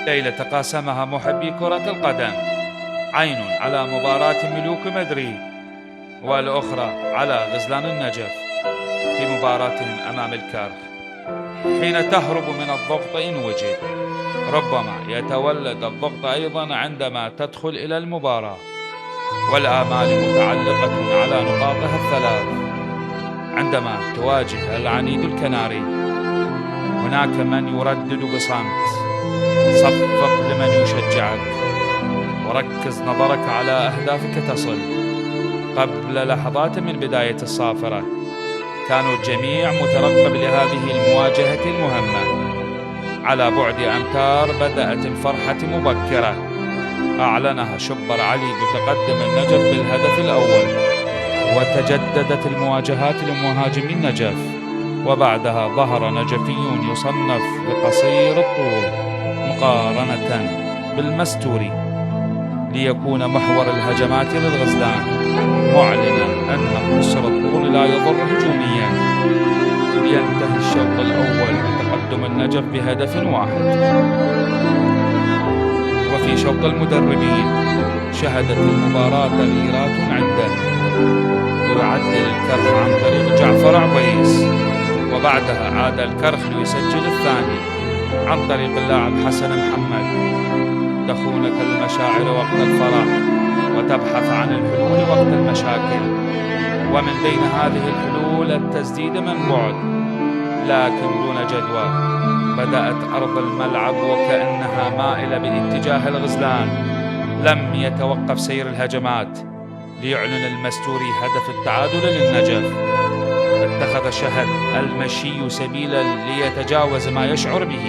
ليلة قاسمها محبي كرة القدم، عين على مباراة ملوك مدريد، والأخرى على غزلان النجف في مباراتهم أمام الكرخ. حين تهرب من الضغط إن وجد، ربما يتولد الضغط أيضا عندما تدخل إلى المباراة، والآمال متعلقة على نقاطها الثلاث. عندما تواجه العنيد الكناري، هناك من يردد بصمت: صفق لمن يشجعك، وركز نظرك على أهدافك تصل. قبل لحظات من بداية الصافرة كانوا الجميع مترقب لهذه المواجهة المهمة. على بعد أمتار بدأت الفرحة مبكرة، أعلنها شبر علي متقدم النجف بالهدف الأول، وتجددت المواجهات لمهاجمي النجف، وبعدها ظهر نجفي يصنف بقصير الطول مقارنة بالمستوري ليكون محور الهجمات للغزلان، معلنا أن قصر الطول لا يضر هجوميا. لينتهي الشوط الأول بتقدم النجف بهدف واحد. وفي شوط المدربين شهدت المباراة تغييرات عدة. يعدل الكرخ عن طريق جعفر عبيس، وبعدها عاد الكرخ ليسجل الثاني عن طريق اللاعب حسن محمد. تخونك المشاعر وقت الفرح، وتبحث عن الحلول وقت المشاكل، ومن بين هذه الحلول التسديد من بعد لكن دون جدوى. بدأت أرض الملعب وكأنها مائلة باتجاه الغزلان. لم يتوقف سير الهجمات ليعلن المستوري هدف التعادل للنجف. اتخذ شهد المشي سبيلا ليتجاوز ما يشعر به،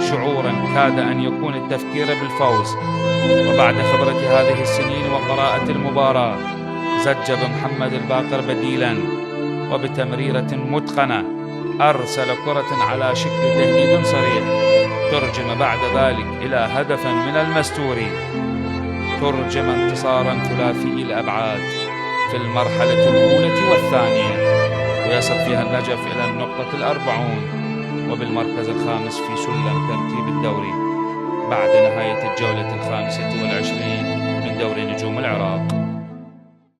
شعورا كاد أن يكون التفكير بالفوز. وبعد خبرة هذه السنين وقراءة المباراة، زج بمحمد الباقر بديلا، وبتمريرة متقنة أرسل كرة على شكل تهديد صريح، ترجم بعد ذلك إلى هدف من المستوري، ترجم انتصارا ثلاثي الأبعاد في المرحلة الأولى والثانية، ويصل فيها النجف إلى النقطة 40 وبالمركز الخامس في سلم ترتيب الدوري بعد نهاية الجولة 25 من دوري نجوم العراق.